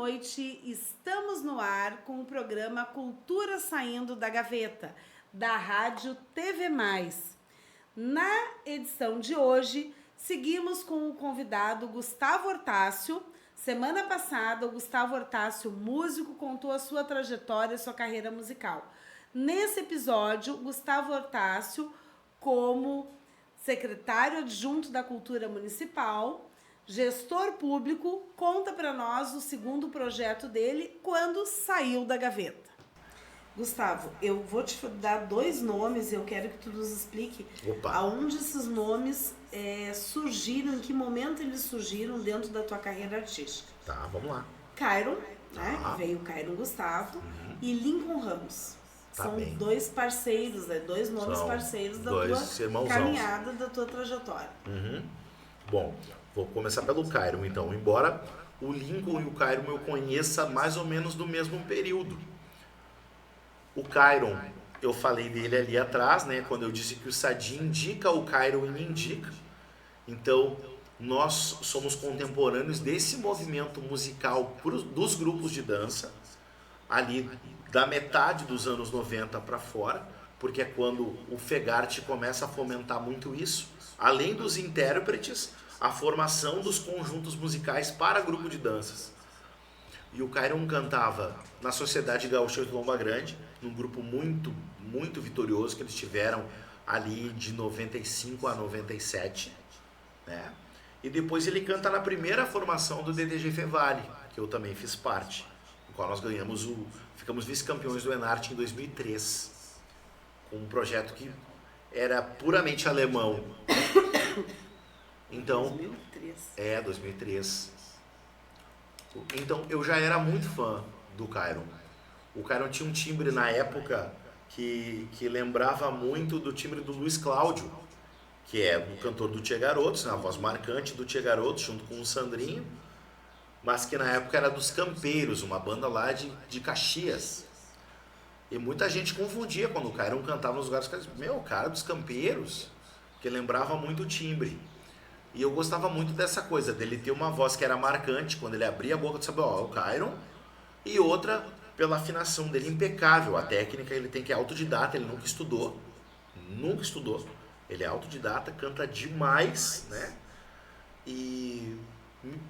noite. Estamos no ar com o programa Cultura Saindo da Gaveta, da Rádio TV+. Na edição de hoje, seguimos com o convidado Gustavo Hortácio. Semana passada, o Gustavo Hortácio, músico, contou a sua trajetória e sua carreira musical. Nesse episódio, Gustavo Hortácio, como secretário adjunto da Cultura Municipal, gestor público, conta para nós o segundo projeto dele, Quando Saiu da Gaveta. Gustavo, eu vou te dar dois nomes e eu quero que tu nos explique aonde esses nomes surgiram, em que momento eles surgiram dentro da tua carreira artística. Tá, vamos lá. Cairon, né? Veio Cairon Gustavo, e Lincoln Ramos. São dois parceiros, dois nomes parceiros da tua caminhada, da tua trajetória. Bom, vou começar pelo Cairon, então. Embora o Lincoln e o Cairon eu conheça mais ou menos do mesmo período. O Cairon, eu falei dele ali atrás, né? Quando eu disse que o Sadi indica, o Cairon me indica. Então, nós somos contemporâneos desse movimento musical dos grupos de dança, ali da metade dos anos 90 para fora, porque é quando o Fegarte começa a fomentar muito isso. Além dos intérpretes, a formação dos conjuntos musicais para grupo de danças. E o Cairon cantava na Sociedade Gaúcha de Lomba Grande, num grupo muito, muito vitorioso que eles tiveram ali de 95 a 97, né? E depois ele canta na primeira formação do DDG Fevale, que eu também fiz parte, no qual nós ficamos vice-campeões do Enarte em 2003, com um projeto que era puramente alemão. Então, 2003. 2003. Então, eu já era muito fã do Cairon. O Cairon tinha um timbre na época que lembrava muito do timbre do Luiz Cláudio, que é o cantor do Tia Garotos, né, a voz marcante do Tia Garotos, junto com o Sandrinho, mas que na época era dos Campeiros, uma banda lá de Caxias. E muita gente confundia quando o Cairon cantava nos lugares, meu, cara dos Campeiros, que lembrava muito o timbre. E eu gostava muito dessa coisa, dele ter uma voz que era marcante, quando ele abria a boca, tu sabia, ó, o Cairon. E outra, pela afinação dele impecável, a técnica ele tem que é autodidata, ele nunca estudou. Ele é autodidata, canta demais, né? E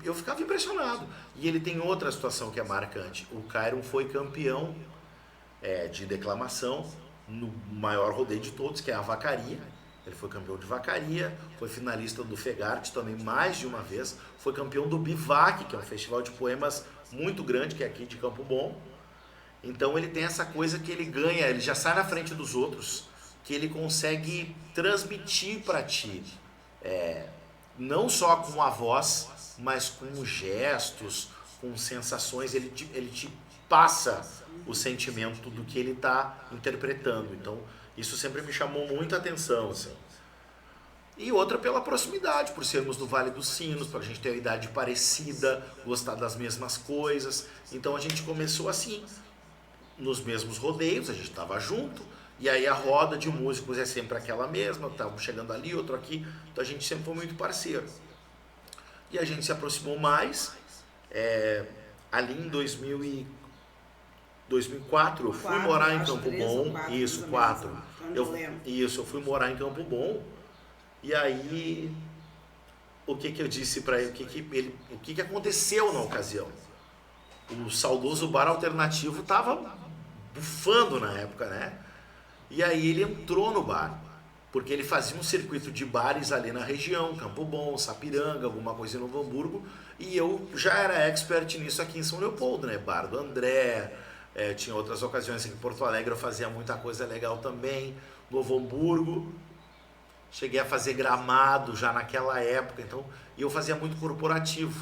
eu ficava impressionado. E ele tem outra situação que é marcante. O Cairon foi campeão de declamação no maior rodeio de todos, que é a Vacaria. Ele foi campeão de Vacaria, foi finalista do Fegarte também mais de uma vez, foi campeão do Bivac, que é um festival de poemas muito grande, que é aqui de Campo Bom. Então ele tem essa coisa que ele ganha, ele já sai na frente dos outros, que ele consegue transmitir para ti, não só com a voz, mas com gestos, com sensações, ele te passa o sentimento do que ele está interpretando. Então, isso sempre me chamou muita atenção, assim. E outra pela proximidade, por sermos do Vale dos Sinos, para a gente ter a idade parecida, gostar das mesmas coisas. Então a gente começou assim, nos mesmos rodeios, a gente estava junto, e aí a roda de músicos é sempre aquela mesma, estamos chegando ali, outro aqui, então a gente sempre foi muito parceiro. E a gente se aproximou mais, ali em 2004, eu fui morar em Campo Bom. Isso, 4. Eu fui morar em Campo Bom. E aí, o que eu disse para ele, o que aconteceu na ocasião? O saudoso bar alternativo estava bufando na época, né? E aí ele entrou no bar, porque ele fazia um circuito de bares ali na região, Campo Bom, Sapiranga, alguma coisa em Novo Hamburgo, e eu já era expert nisso aqui em São Leopoldo, né? Bar do André. Tinha outras ocasiões aqui em Porto Alegre, eu fazia muita coisa legal também. Novo Hamburgo, cheguei a fazer Gramado já naquela época, então, e eu fazia muito corporativo,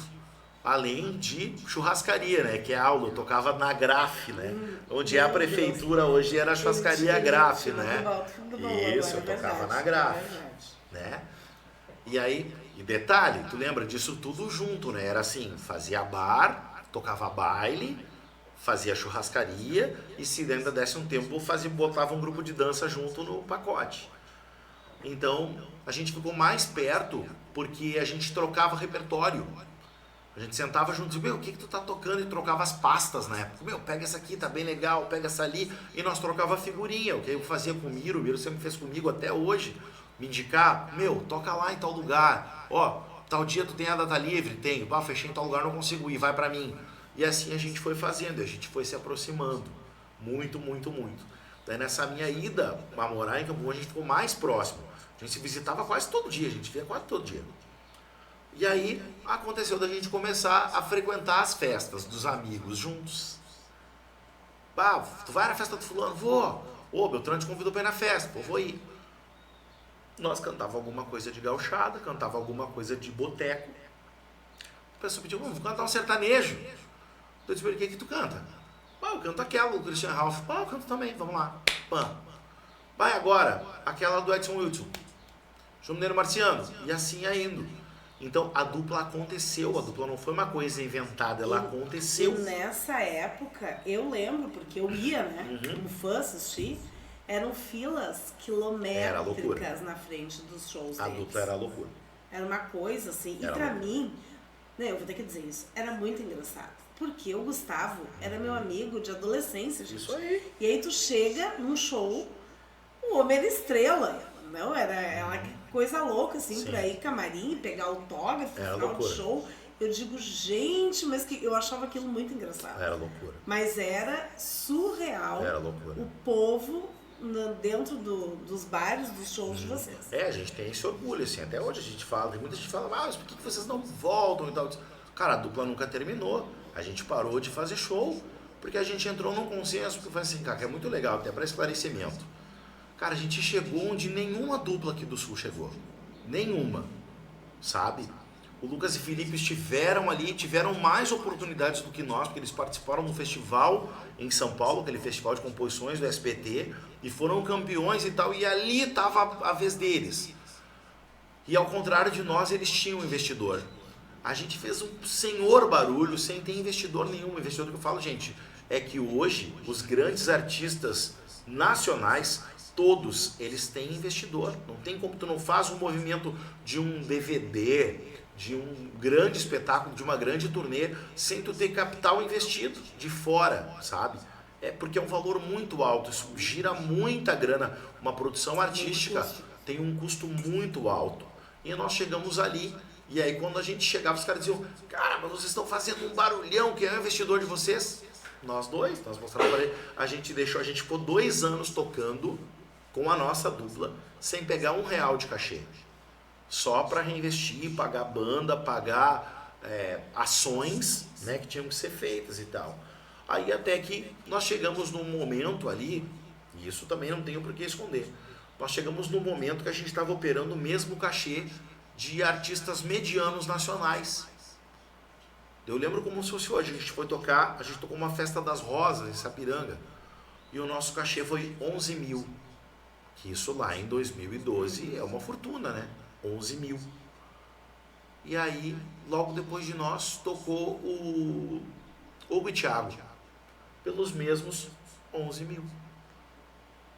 além de churrascaria, né, que é aula, eu tocava na Graf, né, onde é a prefeitura hoje era a churrascaria Graf, né, isso, eu tocava na Graf, né, e aí, e detalhe, tu lembra disso tudo junto, né, era assim, fazia bar, tocava baile, fazia churrascaria e se ainda desse um tempo botava um grupo de dança junto no pacote. Então a gente ficou mais perto porque a gente trocava repertório. A gente sentava junto e dizia, meu, o que tu tá tocando? E trocava as pastas na época. Meu, pega essa aqui, tá bem legal, pega essa ali. E nós trocava figurinha, o que eu fazia com o Miro sempre fez comigo até hoje. Me indicar, meu, toca lá em tal lugar. Ó, tal dia tu tem a data livre? Tenho. Pá, fechei em tal lugar, não consigo ir, vai pra mim. E assim a gente foi fazendo, a gente foi se aproximando. Muito, muito, muito. Daí nessa minha ida a morar em Campo, a gente ficou mais próximo. A gente se visitava quase todo dia, a gente via quase todo dia. E aí aconteceu da gente começar a frequentar as festas dos amigos juntos. Ah, tu vai na festa do fulano? Vou. Ô, Beltrano te convidou pra ir na festa. Pô, vou ir. Nós cantava alguma coisa de gauchada, cantava alguma coisa de boteco. O pessoal pediu, vamos cantar um sertanejo. Eu disse, o que que tu canta? Ah, eu canto aquela do Christian Ralph. Ah, eu canto também, vamos lá. Pã. Vai agora, aquela do Edson Wilson. João Mineiro Marciano. E assim ia indo. Então a dupla aconteceu, a dupla não foi uma coisa inventada, ela aconteceu. E nessa época, eu lembro, porque eu ia, né, como fã assistir, eram filas quilométricas na frente dos shows deles. A dupla era loucura. Era uma coisa assim, e pra mim, né, eu vou ter que dizer isso, era muito engraçado. Porque o Gustavo era meu amigo de adolescência, gente. Isso aí. E aí tu chega num show, o homem era estrela. Não, era coisa louca, assim, Sim. Pra ir camarim, pegar autógrafo, final de show. Eu digo, gente, mas que eu achava aquilo muito engraçado. Era loucura. Mas era surreal. Era loucura. O povo dentro dos bares, dos shows de vocês. A gente tem esse orgulho, assim, até hoje a gente fala, tem muita gente que fala, mas por que vocês não voltam e tal? Cara, a dupla nunca terminou. A gente parou de fazer show, porque a gente entrou num consenso, porque foi assim, cara, que é muito legal, até para esclarecimento. Cara, a gente chegou onde nenhuma dupla aqui do Sul chegou. Nenhuma. Sabe? O Lucas e Felipe estiveram ali, tiveram mais oportunidades do que nós, porque eles participaram de um festival em São Paulo, aquele festival de composições do SBT, e foram campeões e tal, e ali estava a vez deles. E ao contrário de nós, eles tinham um investidor. A gente fez um senhor barulho sem ter investidor nenhum. Investidor que eu falo, gente, é que hoje os grandes artistas nacionais, todos, eles têm investidor. Não tem como tu não faz um movimento de um DVD, de um grande espetáculo, de uma grande turnê, sem tu ter capital investido de fora, sabe? É porque é um valor muito alto, isso gira muita grana. Uma produção artística tem um custo muito alto. E nós chegamos ali, e aí quando a gente chegava, os caras diziam, cara, mas vocês estão fazendo um barulhão, quem é o investidor de vocês? Nós dois, nós mostramos para ele, a gente ficou 2 anos tocando com a nossa dupla, sem pegar R$1 de cachê. Só para reinvestir, pagar banda, pagar ações, né, que tinham que ser feitas e tal. Aí até que nós chegamos num momento ali, e isso também não tenho por que esconder, nós chegamos num momento que a gente estava operando o mesmo cachê de artistas medianos nacionais. Eu lembro como se fosse hoje, a gente foi tocar, a gente tocou uma festa das Rosas em Sapiranga, e o nosso cachê foi 11 mil. Que isso lá em 2012 é uma fortuna, né? 11 mil. E aí, logo depois de nós, tocou o Hugo e Thiago, pelos mesmos 11 mil.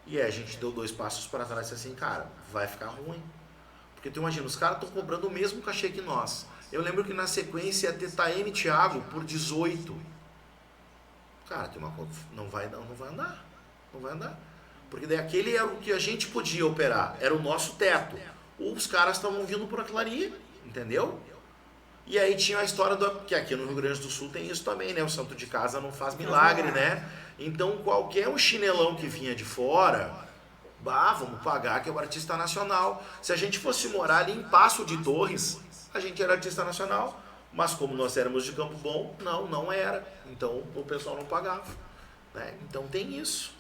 E aí a gente deu 2 passos para trás e disse assim, cara, vai ficar ruim. Porque tu imagina, os caras estão cobrando o mesmo cachê que nós. Eu lembro que na sequência ia ter Taeme e Thiago por 18. Cara, tem uma coisa, não vai andar. Porque daí aquele era o que a gente podia operar, era o nosso teto. Os caras estavam vindo por aquilo ali, entendeu? E aí tinha a história que aqui no Rio Grande do Sul tem isso também, né? O santo de casa não faz milagre, né? Então qualquer um chinelão que vinha de fora, vamos pagar que é o artista nacional. Se a gente fosse morar ali em Passo de Torres, a gente era artista nacional, mas como nós éramos de Campo Bom, não era. Então o pessoal não pagava, né? Então tem isso.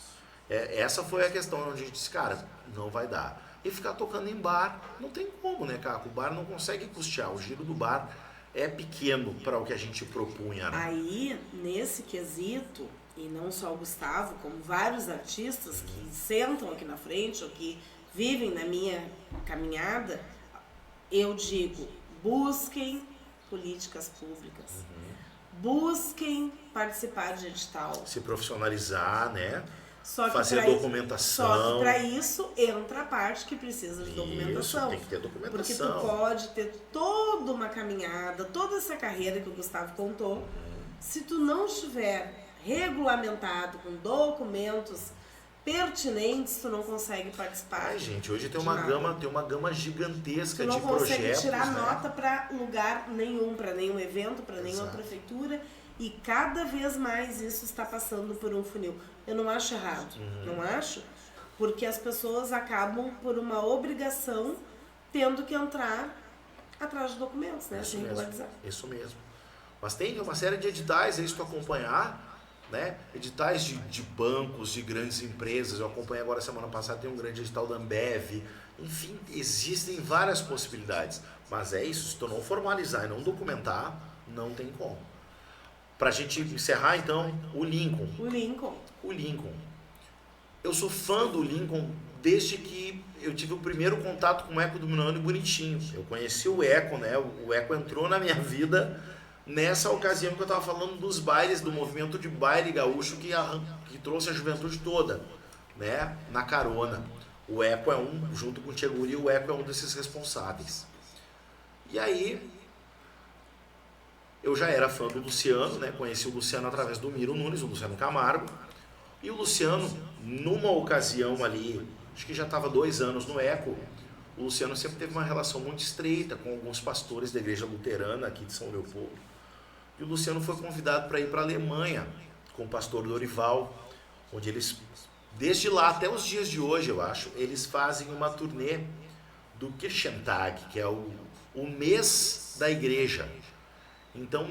Essa foi a questão onde a gente disse, cara, não vai dar. E ficar tocando em bar, não tem como, né, cara? O bar não consegue custear, o giro do bar é pequeno para o que a gente propunha, né? Aí, nesse quesito, e não só o Gustavo, como vários artistas que sentam aqui na frente, ou que vivem na minha caminhada, eu digo, busquem políticas públicas. Busquem participar de edital. Se profissionalizar, né? fazer documentação. Só que para isso entra a parte que precisa de documentação. Tem que ter documentação. Porque tu pode ter toda uma caminhada, toda essa carreira que o Gustavo contou, se tu não estiver regulamentado com documentos pertinentes, tu não consegue participar. Ai, gente, hoje tem uma gama gigantesca de projetos. Tu não consegue tirar nota para lugar nenhum, para nenhum evento, para nenhuma prefeitura. E cada vez mais isso está passando por um funil. Eu não acho errado, não acho, porque as pessoas acabam por uma obrigação tendo que entrar atrás de documentos, né? Isso mesmo. Mas tem uma série de editais aí, se tu acompanhar, né? Editais de bancos, de grandes empresas. Eu acompanhei agora semana passada, tem um grande edital da Ambev. Enfim, existem várias possibilidades. Mas é isso, se tu não formalizar e não documentar, não tem como. Pra gente encerrar, então, o Lincoln. O Lincoln. Eu sou fã do Lincoln desde que eu tive o primeiro contato com o Eco Dominando e Bonitinho. Eu conheci o Eco, né? O Eco entrou na minha vida nessa ocasião que eu estava falando dos bailes, do movimento de baile gaúcho que trouxe a juventude toda, né? Na carona. O Eco junto com o Tia Guri, o Eco é um desses responsáveis. E aí, eu já era fã do Luciano, né? Conheci o Luciano através do Miro Nunes, o Luciano Camargo. E o Luciano, numa ocasião ali, acho que já estava 2 anos no Eco, o Luciano sempre teve uma relação muito estreita com alguns pastores da igreja luterana aqui de São Leopoldo. E o Luciano foi convidado para ir para a Alemanha com o pastor Dorival, onde eles, desde lá até os dias de hoje, eu acho, eles fazem uma turnê do Kirchentag, que é o mês da igreja. Então,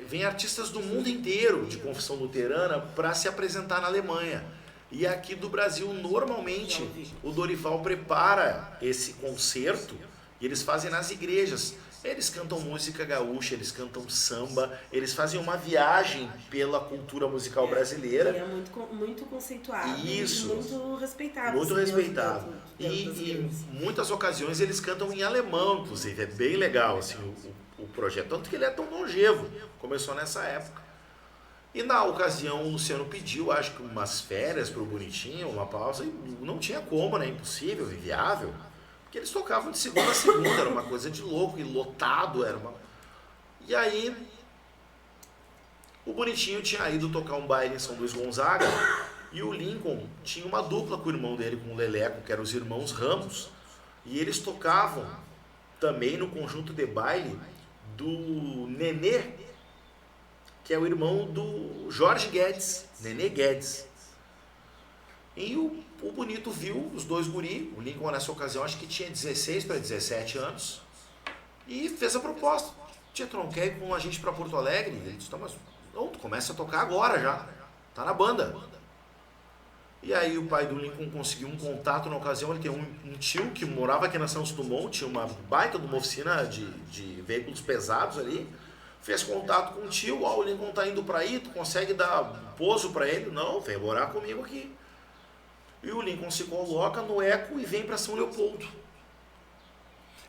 vem artistas do mundo inteiro de confissão luterana para se apresentar na Alemanha. E aqui do Brasil, normalmente, o Dorival prepara esse concerto e eles fazem nas igrejas. Eles cantam música gaúcha, eles cantam samba, eles fazem uma viagem pela cultura musical brasileira. É muito conceituado. Isso. Muito respeitado. Muito respeitado. E em muitas ocasiões eles cantam em alemão, inclusive. É bem legal assim, o projeto. Tanto que ele é tão longevo. Começou nessa época. E na ocasião o Luciano pediu, acho que umas férias para o Bonitinho, uma pausa. E não tinha como, né? Impossível, inviável. Porque eles tocavam de segunda a segunda, era uma coisa de louco, e lotado, E aí, o Bonitinho tinha ido tocar um baile em São Luís Gonzaga, e o Lincoln tinha uma dupla com o irmão dele, com o Leleco, que eram os irmãos Ramos, e eles tocavam também no conjunto de baile do Nenê, que é o irmão do Jorge Guedes, Nenê Guedes. E o Bonito viu os dois guri, o Lincoln nessa ocasião acho que tinha 16 para 17 anos, e fez a proposta. Tia, tu não quer ir com a gente para Porto Alegre? Ele disse, tá, mas não, tu começa a tocar agora já, tá na banda. E aí o pai do Lincoln conseguiu um contato na ocasião, ele tem um tio que morava aqui na Santos Dumont, tinha uma baita de uma oficina de veículos pesados ali, fez contato com o tio, o Lincoln tá indo para aí, tu consegue dar pouso para ele? Não, vem morar comigo aqui. E o Lincoln se coloca no Eco e vem para São Leopoldo.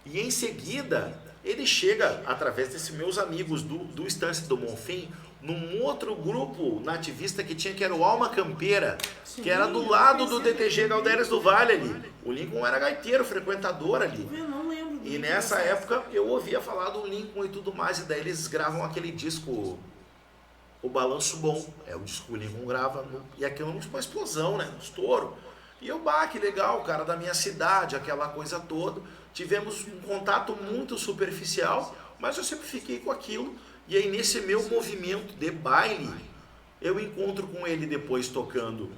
E em seguida, ele chega, através desses meus amigos do Estância do Bonfim, num outro grupo nativista que tinha, que era o Alma Campeira, que era do lado do DTG Galderes do Vale ali. O Lincoln era gaiteiro, frequentador ali. Eu não lembro. E nessa época eu ouvia falar do Lincoln e tudo mais, e daí eles gravam aquele disco, O Balanço Bom. É o disco que o Lincoln grava, e aquilo é uma explosão, né? Um estouro. E eu, que legal, o cara da minha cidade, aquela coisa toda. Tivemos um contato muito superficial, mas eu sempre fiquei com aquilo. E aí nesse meu movimento de baile, eu encontro com ele depois tocando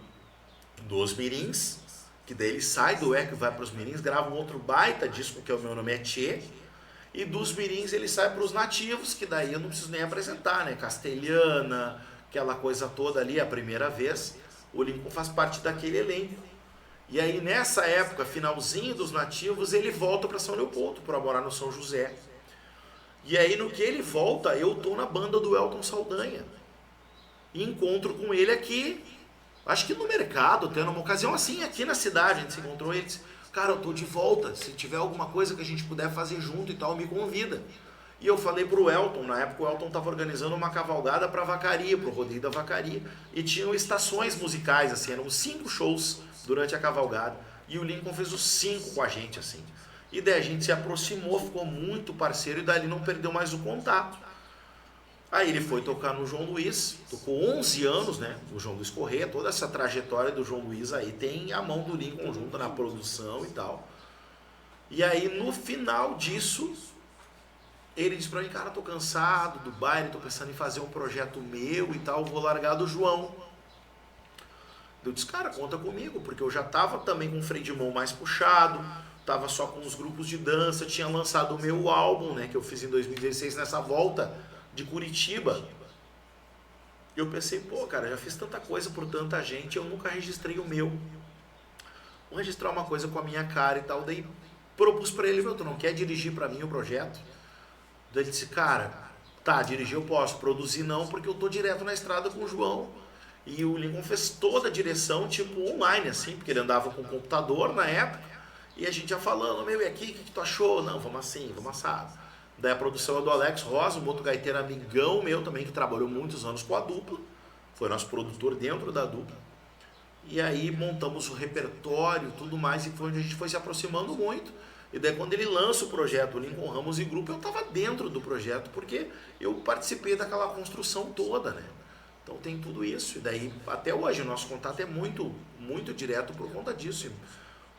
dos Mirins, que daí ele sai do Eco e vai para os Mirins, grava um outro baita disco que é O Meu Nome é Tchê, e dos Mirins ele sai para os Nativos, que daí eu não preciso nem apresentar, né? Castelhana, aquela coisa toda ali, a primeira vez, o Lincoln faz parte daquele elenco. E aí nessa época, finalzinho dos Nativos, ele volta para São Leopoldo, para morar no São José. E aí no que ele volta, eu tô na banda do Elton Saldanha. E encontro com ele aqui, acho que no mercado, tendo uma ocasião assim, aqui na cidade, a gente se encontrou, ele disse, cara, eu tô de volta, se tiver alguma coisa que a gente puder fazer junto e tal, me convida. E eu falei pro Elton, na época o Elton estava organizando uma cavalgada para Vacaria, pro rodeio da Vacaria, e tinham estações musicais, assim, eram 5 shows durante a cavalgada, e o Lincoln fez os 5 com a gente, assim. E daí a gente se aproximou, ficou muito parceiro, e dali não perdeu mais o contato. Aí ele foi tocar no João Luiz, tocou 11 anos, né, no João Luiz Corrêa, toda essa trajetória do João Luiz aí tem a mão do Lincoln junto na produção e tal. E aí no final disso, ele disse pra mim, cara, tô cansado do baile, tô pensando em fazer um projeto meu e tal, vou largar do João. Eu disse, cara, conta comigo, porque eu já tava também com o freio de mão mais puxado, tava só com os grupos de dança, tinha lançado o meu álbum, né, que eu fiz em 2016 nessa volta de Curitiba. Eu pensei, pô, cara, já fiz tanta coisa por tanta gente, eu nunca registrei o meu. Vou registrar uma coisa com a minha cara e tal, daí propus pra ele, meu, tu não quer dirigir pra mim o projeto? Daí ele disse, cara, tá, dirigir eu posso, produzir não, porque eu tô direto na estrada com o João. E o Lincoln fez toda a direção, tipo, online, assim, porque ele andava com o computador na época, e a gente ia falando, meu, e aqui, o que tu achou? Não, vamos assim, vamos assado. Daí a produção é do Alex Rosa, um outro gaiteiro amigão meu também, que trabalhou muitos anos com a dupla, foi nosso produtor dentro da dupla. E aí montamos o repertório, tudo mais, e foi onde a gente foi se aproximando muito. E daí quando ele lança o projeto Lincoln Ramos e Grupo, eu estava dentro do projeto, porque eu participei daquela construção toda, né? Então tem tudo isso. E daí até hoje o nosso contato é muito, muito direto por conta disso.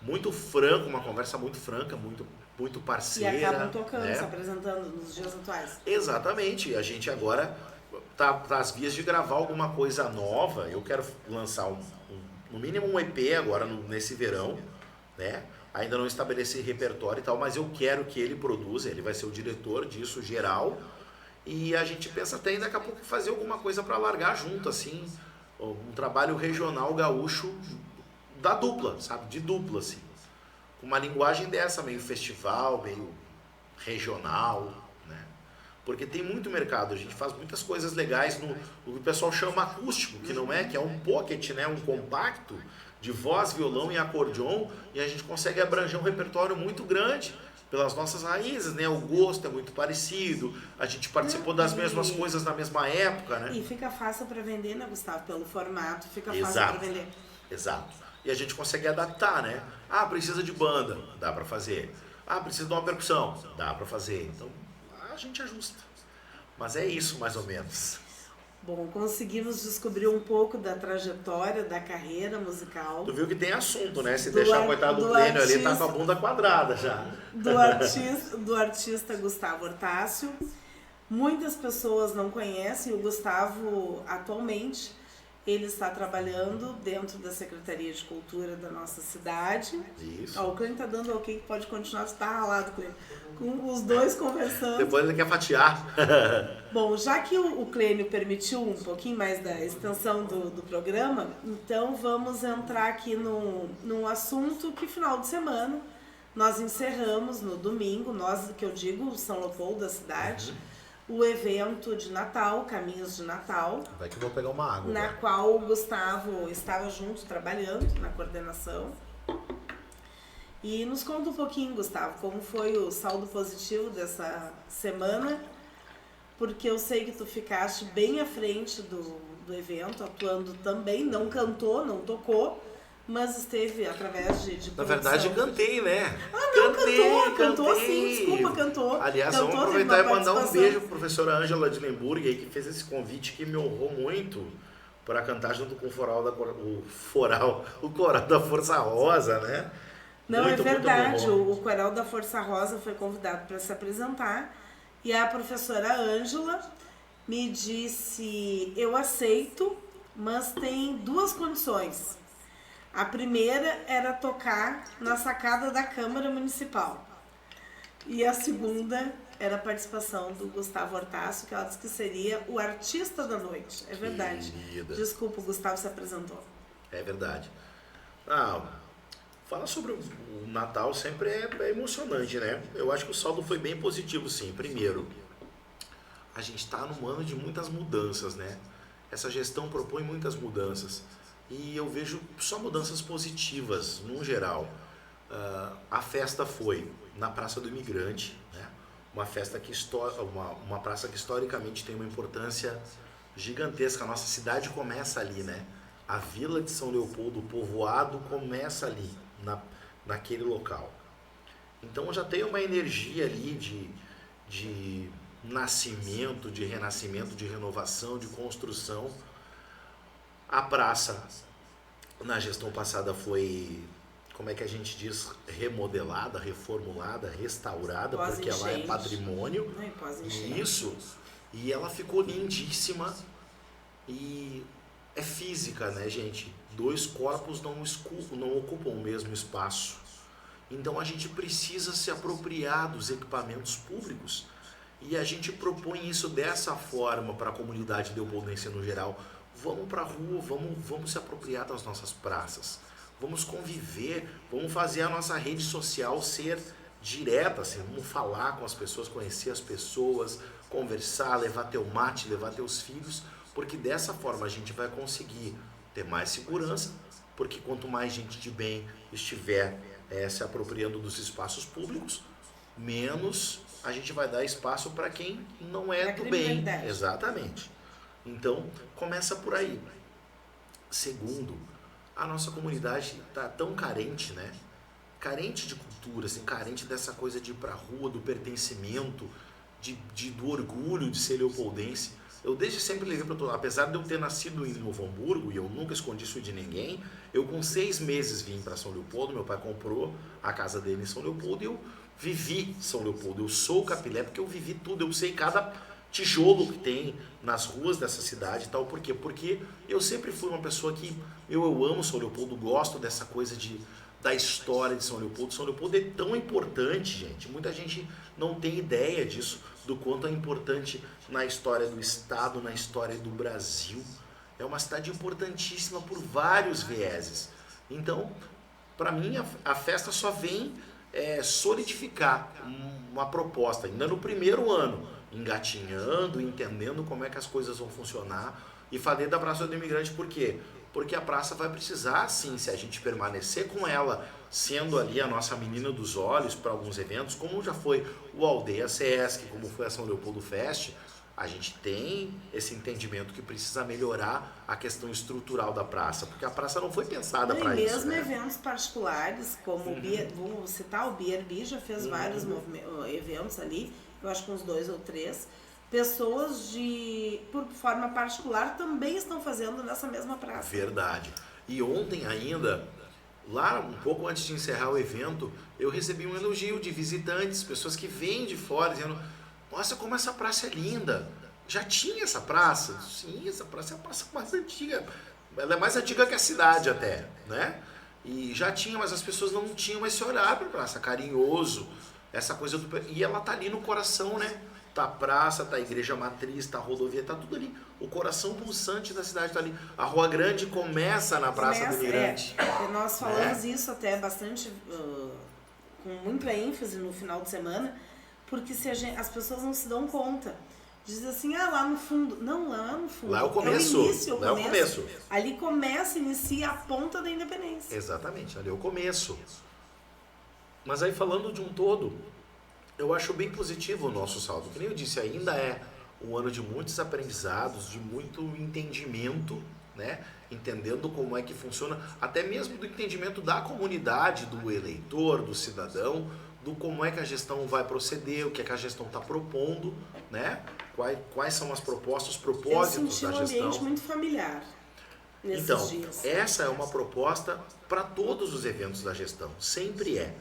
Muito franco, uma conversa muito franca, muito parceira. E acabam tocando, né? se apresentando nos dias atuais. Exatamente. A gente agora tá às vias de gravar alguma coisa nova. Eu quero lançar no mínimo um EP agora nesse verão, né? Ainda não estabeleci repertório e tal, mas eu quero que ele produza, ele vai ser o diretor disso geral, e a gente pensa até daqui a pouco fazer alguma coisa para largar junto, assim, um trabalho regional gaúcho da dupla, sabe, de dupla, assim, com uma linguagem dessa, meio festival, meio regional, né, porque tem muito mercado, a gente faz muitas coisas legais no que o pessoal chama acústico, que não é, que é um pocket, né, um compacto, de voz, violão e acordeon, e a gente consegue abranger um repertório muito grande pelas nossas raízes, né? O gosto é muito parecido, a gente participou das mesmas coisas na mesma época, né? E fica fácil para vender, né, Gustavo? Pelo formato, fica fácil Exato. para vender. Exato. E a gente consegue adaptar, né? Ah, precisa de banda, dá para fazer. Ah, precisa de uma percussão, dá para fazer. Então, a gente ajusta. Mas é isso, mais ou menos. Bom, conseguimos descobrir um pouco da trajetória, da carreira musical. Tu viu que tem assunto, né? Se deixar o coitado do Plênio ali, tá com a bunda quadrada já. Do artista Gustavo Hortácio. Muitas pessoas não conhecem o Gustavo atualmente. Ele está trabalhando dentro da Secretaria de Cultura da nossa cidade. Isso. Ó, o Clênio está dando ok, que pode continuar, você está ralado, Clênio. Com os dois conversando. Depois ele quer fatiar. Bom, já que o Clênio permitiu um pouquinho mais da extensão do programa, então vamos entrar aqui num assunto que final de semana nós encerramos no domingo, nós que eu digo, São Leopoldo da cidade, o evento de Natal, Caminhos de Natal. Vai que eu vou pegar uma água. Na qual o Gustavo estava junto, trabalhando na coordenação. E nos conta um pouquinho, Gustavo, como foi o saldo positivo dessa semana, porque eu sei que tu ficaste bem à frente do evento, atuando também, não cantou, não tocou, mas esteve através de Na verdade, cantei, né? Ah, não, cantou sim, desculpa, cantou. Aliás, cantou, vamos aproveitar e mandar um beijo para a professora Ângela de Lemburg, aí, que fez esse convite que me honrou muito para cantar junto com o coral da Força Rosa, né? Não, muito, é verdade, muito o coral da Força Rosa foi convidado para se apresentar e a professora Ângela me disse, eu aceito, mas tem duas condições. A primeira era tocar na sacada da Câmara Municipal. E a segunda era a participação do Gustavo Hortácio, que ela disse que seria o artista da noite. É verdade. Querida. Desculpa, o Gustavo se apresentou. É verdade. Falar sobre o Natal sempre é emocionante, né? Eu acho que o saldo foi bem positivo, sim. Primeiro, a gente está num ano de muitas mudanças, né? Essa gestão propõe muitas mudanças. E eu vejo só mudanças positivas, no geral. A festa foi na Praça do Imigrante, né? uma festa que uma praça que historicamente tem uma importância gigantesca. A nossa cidade começa ali, né? A Vila de São Leopoldo, o povoado começa ali, naquele local. Então já tem uma energia ali de nascimento, de renascimento, de renovação, de construção. A praça, na gestão passada, foi, como é que a gente diz, remodelada, reformulada, restaurada, porque ela é patrimônio. Isso. E ela ficou lindíssima e é física, né, gente? Dois corpos não ocupam o mesmo espaço. Então a gente precisa se apropriar dos equipamentos públicos e a gente propõe isso dessa forma para a comunidade leopoldense no geral. Vamos para a rua, vamos se apropriar das nossas praças, vamos conviver, vamos fazer a nossa rede social ser direta, assim, vamos falar com as pessoas, conhecer as pessoas, conversar, levar teu mate, levar teus filhos, porque dessa forma a gente vai conseguir ter mais segurança, porque quanto mais gente de bem estiver se apropriando dos espaços públicos, menos a gente vai dar espaço para quem não é do bem. Exatamente. Então, começa por aí. Segundo, a nossa comunidade está tão carente, né? Carente de cultura, assim, carente dessa coisa de ir pra rua, do pertencimento, do orgulho de ser leopoldense. Eu desde sempre levei para todo, apesar de eu ter nascido em Novo Hamburgo e eu nunca escondi isso de ninguém, eu com 6 meses vim para São Leopoldo, meu pai comprou a casa dele em São Leopoldo e eu vivi São Leopoldo. Eu sou capilé porque eu vivi tudo, eu sei cada tijolo que tem nas ruas dessa cidade e tal. Por quê? Porque eu sempre fui uma pessoa que eu amo São Leopoldo, gosto dessa coisa da história de São Leopoldo. São Leopoldo é tão importante, gente. Muita gente não tem ideia disso, do quanto é importante na história do estado, na história do Brasil. É uma cidade importantíssima por vários vieses. Então, para mim, a festa só vem solidificar uma proposta, ainda no primeiro ano, engatinhando, entendendo como é que as coisas vão funcionar, e falei da Praça do Imigrante por quê? Porque a praça vai precisar, sim, se a gente permanecer com ela, sendo ali a nossa menina dos olhos para alguns eventos, como já foi o Aldeia Sesc, como foi a São Leopoldo Fest, a gente tem esse entendimento que precisa melhorar a questão estrutural da praça, porque a praça não foi pensada para isso. Mesmo eventos particulares, como vou citar o BRB, já fez vários eventos ali, eu acho que uns 2 ou 3. Pessoas por forma particular também estão fazendo nessa mesma praça. Verdade. E ontem ainda, lá um pouco antes de encerrar o evento, eu recebi um elogio de visitantes, pessoas que vêm de fora, dizendo: nossa, como essa praça é linda. Já tinha essa praça? Sim, essa praça é a praça mais antiga. Ela é mais antiga que a cidade até, né? E já tinha, mas as pessoas não tinham esse olhar para a praça, carinhoso, essa coisa E ela tá ali no coração, né? Tá a praça, tá a igreja matriz, tá a rodovia, tá tudo ali. O coração pulsante da cidade tá ali. A Rua Grande começa na Praça do Mirante. Nós falamos isso até bastante, com muita ênfase no final de semana, porque as pessoas não se dão conta. Diz assim, lá no fundo. Não, lá no fundo. Lá é o começo. Lá é o começo. Ali inicia a ponta da independência. Exatamente, ali é o começo. Mas aí, falando de um todo, eu acho bem positivo o nosso saldo. Que nem eu disse, ainda é um ano de muitos aprendizados, de muito entendimento, né? Entendendo como é que funciona, até mesmo do entendimento da comunidade, do eleitor, do cidadão, do como é que a gestão vai proceder, o que é que a gestão está propondo, né? Quais são as propostas, os propósitos da gestão. Eu senti um ambiente muito familiar nesses dias. Essa é uma proposta para todos os eventos da gestão, sempre é.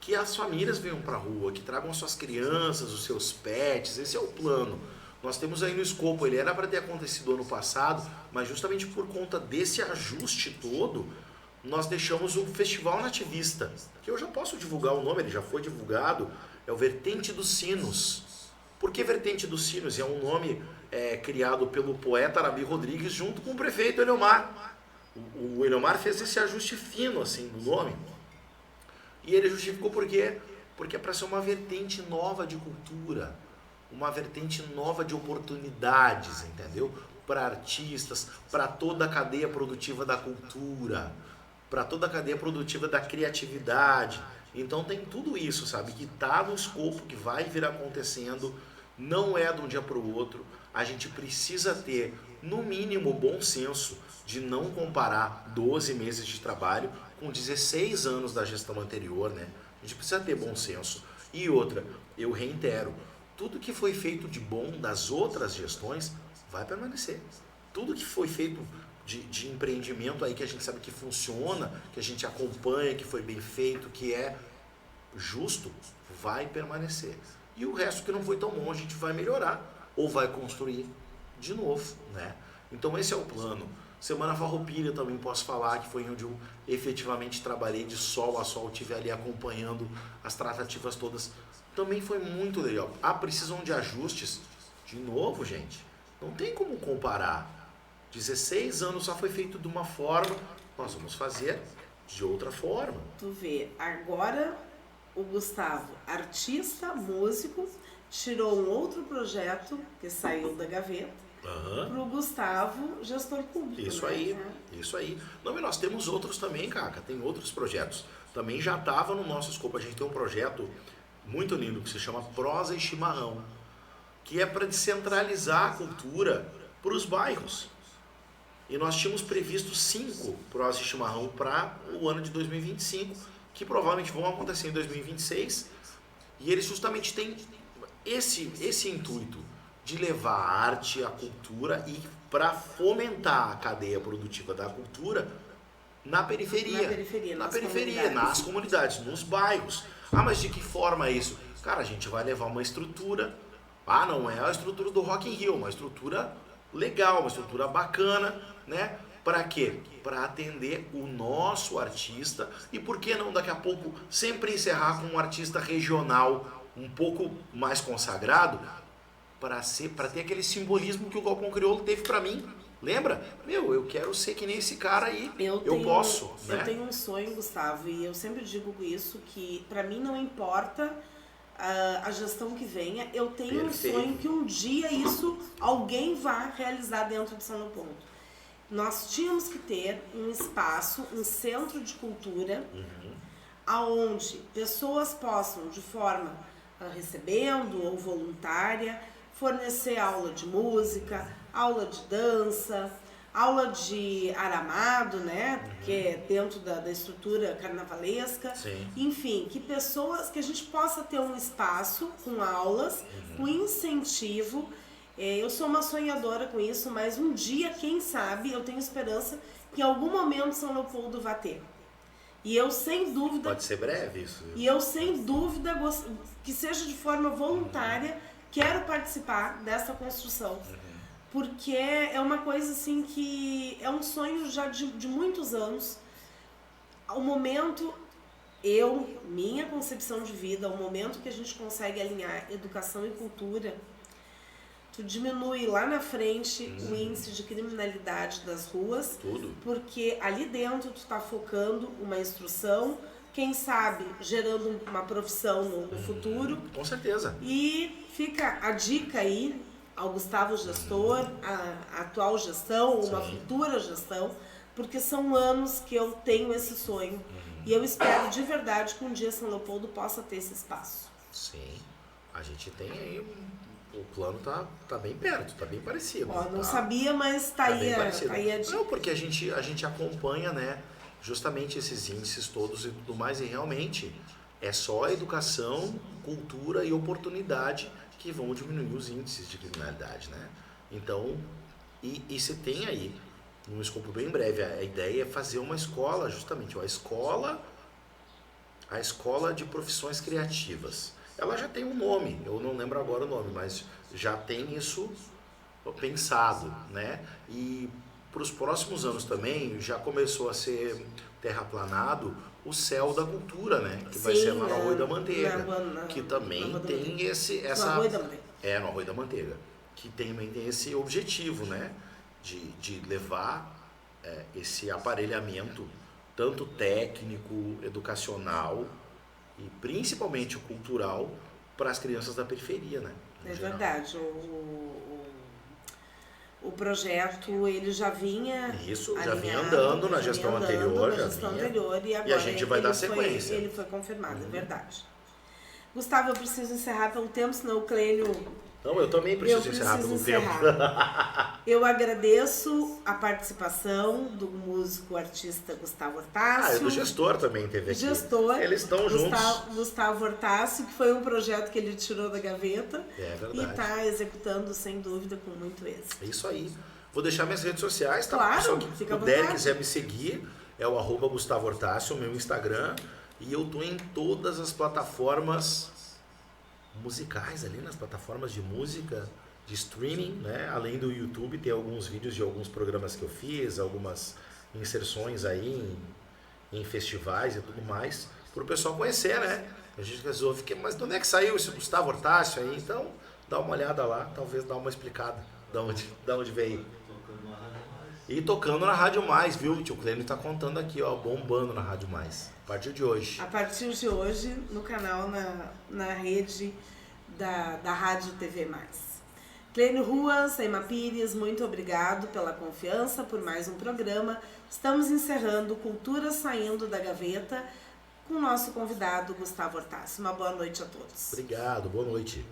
Que as famílias venham para a rua, que tragam suas crianças, os seus pets, esse é o plano. Nós temos aí no escopo, ele era para ter acontecido ano passado, mas justamente por conta desse ajuste todo, nós deixamos o Festival Nativista, que eu já posso divulgar o nome, ele já foi divulgado, é o Vertente dos Sinos. Por que Vertente dos Sinos? É um nome criado pelo poeta Arabi Rodrigues junto com o prefeito Eleomar. O Eleomar fez esse ajuste fino assim, no nome. E ele justificou por quê? Porque é para ser uma vertente nova de cultura, uma vertente nova de oportunidades, entendeu? Para artistas, para toda a cadeia produtiva da cultura, para toda a cadeia produtiva da criatividade. Então tem tudo isso, sabe? Que tá no escopo, que vai vir acontecendo, não é de um dia para o outro. A gente precisa ter, no mínimo, bom senso de não comparar 12 meses de trabalho com 16 anos da gestão anterior, né? A gente precisa ter bom senso. E outra, eu reitero, tudo que foi feito de bom das outras gestões vai permanecer. Tudo que foi feito de empreendimento aí que a gente sabe que funciona, que a gente acompanha, que foi bem feito, que é justo, vai permanecer. E o resto que não foi tão bom a gente vai melhorar ou vai construir de novo, né? Então esse é o plano. Semana Farroupilha também posso falar que foi onde eu efetivamente trabalhei de sol a sol, estive ali acompanhando as tratativas todas. Também foi muito legal. Ah, precisam de ajustes? De novo, gente, não tem como comparar. 16 anos só foi feito de uma forma, nós vamos fazer de outra forma. Tu vê, agora o Gustavo, artista, músico, tirou um outro projeto que saiu da gaveta. Pro Gustavo, gestor público. Isso, né? aí, isso aí. Não, e nós temos outros também, Caca, tem outros projetos. Também já estava no nosso escopo, a gente tem um projeto muito lindo que se chama Prosa e Chimarrão, que é para descentralizar a cultura para os bairros. E nós tínhamos previsto 5 Prosa e Chimarrão para o ano de 2025, que provavelmente vão acontecer em 2026. E eles justamente têm esse intuito de levar a arte, a cultura e para fomentar a cadeia produtiva da cultura na periferia. Nas comunidades, nos bairros. Ah, mas de que forma é isso? Cara, a gente vai levar uma estrutura. Ah, não é a estrutura do Rock in Rio, uma estrutura legal, uma estrutura bacana, né? Para quê? Para atender o nosso artista e por que não daqui a pouco sempre encerrar com um artista regional um pouco mais consagrado para ter aquele simbolismo que o Galpão Crioulo teve para mim. Lembra? Meu, eu quero ser que nem esse cara aí. Eu posso, né? Eu tenho um sonho, Gustavo, e eu sempre digo isso, que para mim não importa a gestão que venha, eu tenho um sonho que um dia isso alguém vá realizar dentro de São Leopoldo. Nós tínhamos que ter um espaço, um centro de cultura, aonde pessoas possam, de forma recebendo ou voluntária, fornecer aula de música, aula de dança, aula de aramado, né? Que é dentro da estrutura carnavalesca. Sim. Enfim, que a gente possa ter um espaço com aulas, com incentivo. Eu sou uma sonhadora com isso, mas um dia, quem sabe, eu tenho esperança que em algum momento São Leopoldo vai ter. E eu, sem dúvida... Pode ser breve isso. E eu, sem dúvida, que seja de forma voluntária, quero participar dessa construção. Porque é uma coisa assim que é um sonho já de muitos anos. O momento, minha concepção de vida, o momento que a gente consegue alinhar educação e cultura, tu diminui lá na frente o índice de criminalidade das ruas. Tudo. Porque ali dentro tu tá focando uma instrução, quem sabe gerando uma profissão no futuro. Com certeza. E fica a dica aí ao Gustavo gestor, a atual gestão, uma futura gestão, porque são anos que eu tenho esse sonho e eu espero de verdade que um dia São Leopoldo possa ter esse espaço. Sim, a gente tem aí, o plano tá bem perto, tá bem parecido. Ó, não sabia, mas tá aí a dica. Não, porque a gente acompanha, né, justamente esses índices todos e tudo mais, e realmente é só a educação, cultura e oportunidade que vão diminuir os índices de criminalidade, né? Então, e se tem aí, num escopo bem breve, a ideia é fazer uma escola, justamente, a escola de profissões criativas. Ela já tem um nome, eu não lembro agora o nome, mas já tem isso pensado, né? E para os próximos anos também já começou a ser terraplanado o Céu da Cultura, né? Que vai ser lá no Arroio da Manteiga, que também tem essa... No Arroio da Manteiga. No Arroio da Manteiga, que também tem esse objetivo, né? De levar esse aparelhamento, tanto técnico, educacional e principalmente o cultural, para as crianças da periferia, né? É verdade. o projeto ele já vinha Isso, já alinhado, vinha andando na gestão anterior, na gestão anterior, e agora a gente vai dar sequência. Ele foi confirmado, é verdade. Gustavo, eu preciso encerrar pelo tempo, senão o Clênio... Não, eu também preciso encerrar pelo tempo. Eu agradeço a participação do músico artista Gustavo Hortácio. E do gestor também teve aqui. Gestor. Eles estão juntos. Gustavo Hortácio, que foi um projeto que ele tirou da gaveta. É verdade. E está executando, sem dúvida, com muito êxito. É isso aí. Vou deixar minhas redes sociais, tá? Claro, pessoal que fica puder, quiser me seguir, é o @Gustavo Hortácio, o meu Instagram. E eu tô em todas as plataformas musicais ali, nas plataformas de música, de streaming, né? Além do YouTube, tem alguns vídeos de alguns programas que eu fiz, algumas inserções aí em festivais e tudo mais, para o pessoal conhecer, né? A gente resolve, mas de onde é que saiu esse Gustavo Hortácio aí? Então, dá uma olhada lá, talvez dá uma explicada de onde veio. E tocando na Rádio Mais, viu? O tio Clênio tá contando aqui, ó, bombando na Rádio Mais. A partir de hoje. A partir de hoje, no canal, na rede da Rádio TV Mais. Clênio Ruas, Ema Pires, muito obrigado pela confiança, por mais um programa. Estamos encerrando Cultura Saindo da Gaveta com o nosso convidado Gustavo Hortácio. Uma boa noite a todos. Obrigado, boa noite.